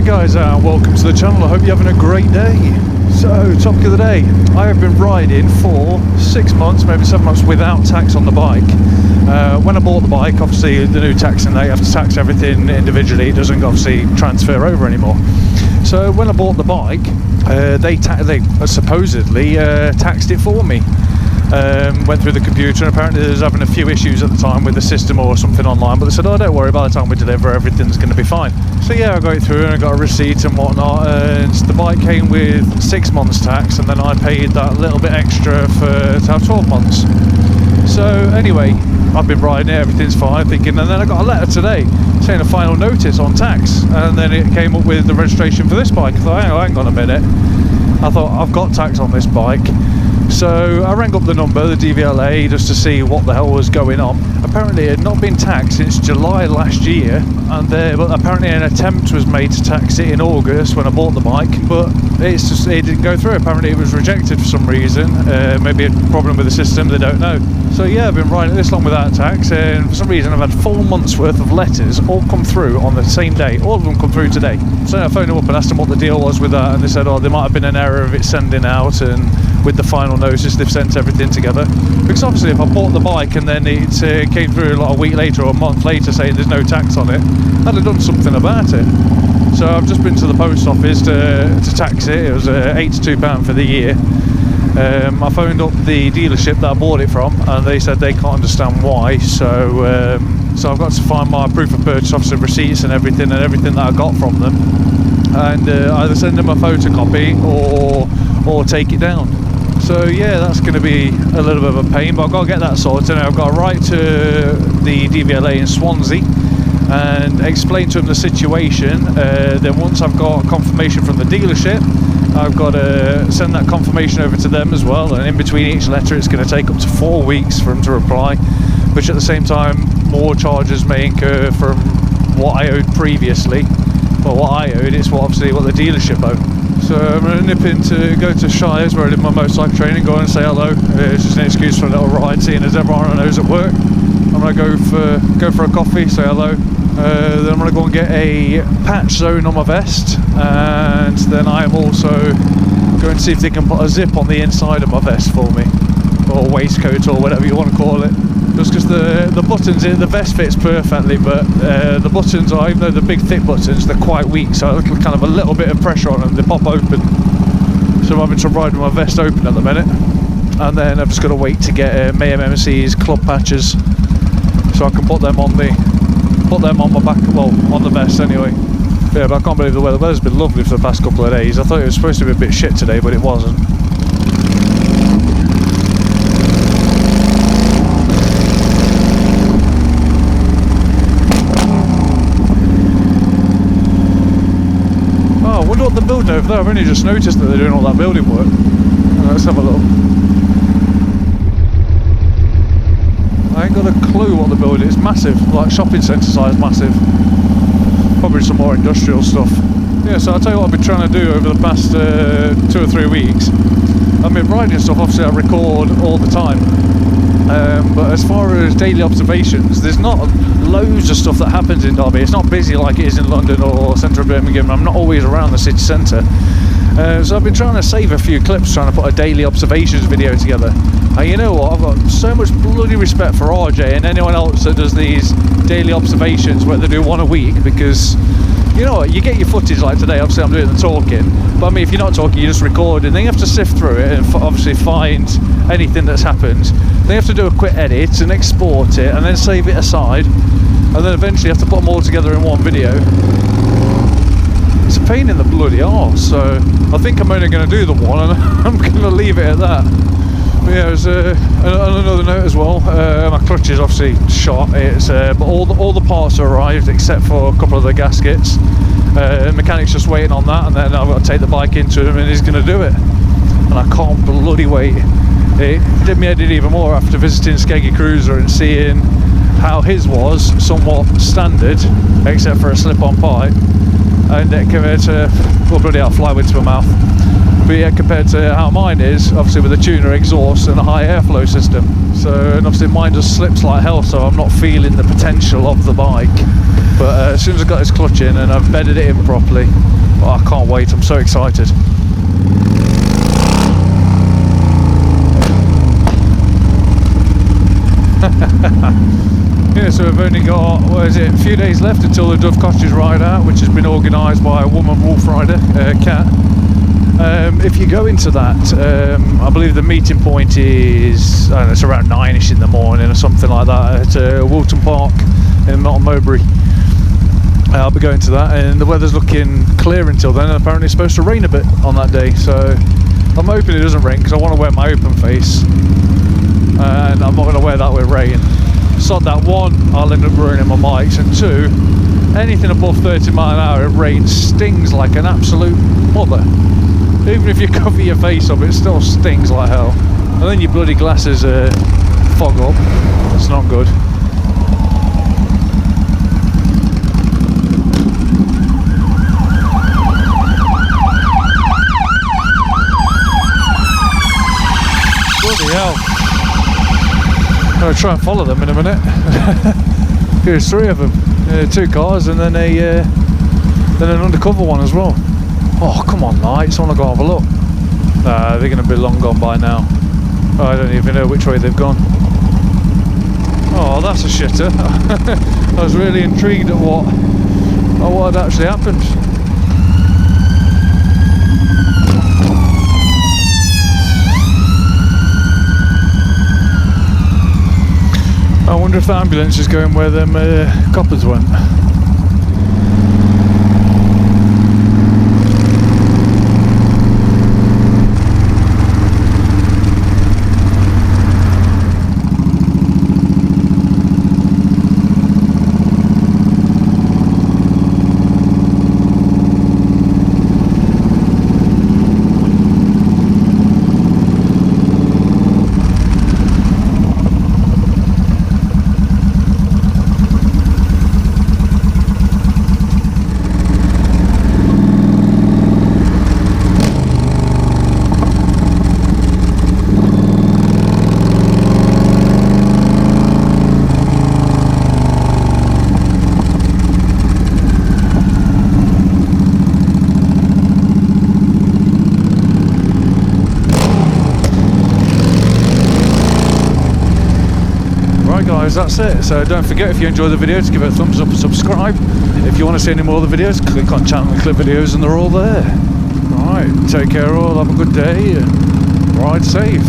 guys, welcome to the channel. I hope you're having a great day. So, topic of the day. I have been riding for 6 months, maybe 7 months without tax on the bike. When I bought the bike, obviously the new tax, and they have to tax everything individually. It doesn't obviously transfer over anymore. So when I bought the bike, they supposedly taxed it for me. Went through the computer, and apparently they was having a few issues at the time with the system or something online, but they said, oh, don't worry, by the time we deliver everything's going to be fine. So yeah, I got it through and I got a receipt and whatnot, and the bike came with 6 months tax, and then I paid that little bit extra to have 12 months. So anyway, I've been riding it, everything's fine, thinking, and then I got a letter today saying a final notice on tax, and then it came up with the registration for this bike. I thought, hang on a minute, I thought, I've got tax on this bike. So I rang up the number, the DVLA, just to see what the hell was going on. Apparently it had not been taxed since July last year, but apparently an attempt was made to tax it in August when I bought the bike, but it didn't go through. Apparently it was rejected for some reason, maybe a problem with the system, they don't know. So yeah, I've been riding this long without tax, and for some reason I've had 4 months worth of letters all come through on the same day. All of them come through today. So I phoned them up and asked them what the deal was with that, and they said, oh, there might have been an error of it sending out, and with the final notice they've sent everything together. Because obviously if I bought the bike and then it came through like a week later or a month later saying there's no tax on it, I'd have done something about it. So I've just been to the post office to tax it. It was £82 for the year. I phoned up the dealership that I bought it from, and they said they can't understand why. So I've got to find my proof of purchase, obviously receipts and everything that I got from them, and either send them a photocopy or take it down. So yeah, that's going to be a little bit of a pain, but I've got to get that sorted. And I've got to write to the DVLA in Swansea and explain to them the situation. Then once I've got confirmation from the dealership, I've got to send that confirmation over to them as well, and in between each letter it's going to take up to 4 weeks for them to reply, which at the same time more charges may incur from what I owed previously. Well, what I owed, it's what the dealership owed. So I'm going to nip in to go to Shires where I did my motorcycle training, go and say hello. It's just an excuse for a little ride, seeing as everyone I know is at work. I'm going to go for a coffee, say hello. Then I'm going to go and get a patch zone on my vest, and then I'm also going to see if they can put a zip on the inside of my vest for me, or waistcoat, or whatever you want to call it. Just because the buttons, the vest fits perfectly, but the buttons are, even though they're big thick buttons, they're quite weak, so kind of a little bit of pressure on them, they pop open. So I'm having to ride with my vest open at the minute, and then I've just got to wait to get Mayhem MC's club patches, so I can put them on my back, well, on the vest anyway. Yeah, but I can't believe the weather's been lovely for the past couple of days. I thought it was supposed to be a bit shit today, but it wasn't. I wonder what they're building over there. I've only just noticed that they're doing all that building work. Let's have a look. I ain't got a clue what they're building. It's massive, like shopping centre size massive. Probably some more industrial stuff. Yeah, so I'll tell you what I've been trying to do over the past 2 or 3 weeks. I've been riding stuff, obviously I record all the time. But as far as daily observations, there's not loads of stuff that happens in Derby. It's not busy like it is in London or centre of Birmingham. I'm not always around the city centre. So I've been trying to save a few clips, trying to put a daily observations video together. And you know what, I've got so much bloody respect for RJ and anyone else that does these daily observations where they do one a week, because you know what, you get your footage like today, obviously I'm doing the talking, but I mean if you're not talking, you just record, and then you have to sift through it and obviously find anything that's happened. Then you have to do a quick edit and export it and then save it aside, and then eventually you have to put them all together in one video. It's a pain in the bloody arse, so I think I'm only going to do the one, and I'm going to leave it at that. But yeah, there's on another note as well, my clutch is obviously shot, but all the parts are arrived except for a couple of the gaskets. The mechanic's just waiting on that, and then I've got to take the bike into him and he's going to do it. And I can't bloody wait. It did me head in even more after visiting Skeggy Cruiser and seeing how his was somewhat standard, except for a slip-on pipe. And compared to, well, bloody hell, fly wind to my mouth. But yeah, compared to how mine is, obviously with a tuner exhaust and a high airflow system. So, and obviously mine just slips like hell, so I'm not feeling the potential of the bike. But as soon as I got this clutch in and I've bedded it in properly, Oh, I can't wait, I'm so excited. Yeah, so we've only got, what is it, a few days left until the Dove Cottages ride out, which has been organised by a woman wolf rider, Kat. If you go into that, I believe the meeting point is, I don't know, it's around 9ish in the morning or something like that at Woolton Park in Melton Mowbray. I'll be going to that, and the weather's looking clear until then, and apparently it's supposed to rain a bit on that day, so I'm hoping it doesn't rain because I want to wear my open face, and I'm not going to wear that with rain. Sod that, one, I'll end up ruining my mics, and two, anything above 30 mile an hour, it rain stings like an absolute mother. Even if you cover your face up, it still stings like hell. And then your bloody glasses fog up. It's not good. Bloody hell. I'm going to try and follow them in a minute. Here's 3 of them. 2 cars and then an undercover one as well. Oh, come on, lights. I want to go have a look. They're going to be long gone by now. Oh, I don't even know which way they've gone. Oh, that's a shitter. I was really intrigued at what had actually happened. I wonder if the ambulance is going where them coppers went. Guys, that's it. So don't forget, if you enjoy the video, to give it a thumbs up and subscribe. If you want to see any more of the videos, click on channel and clip videos and they're all there. Alright, take care all, have a good day and ride safe.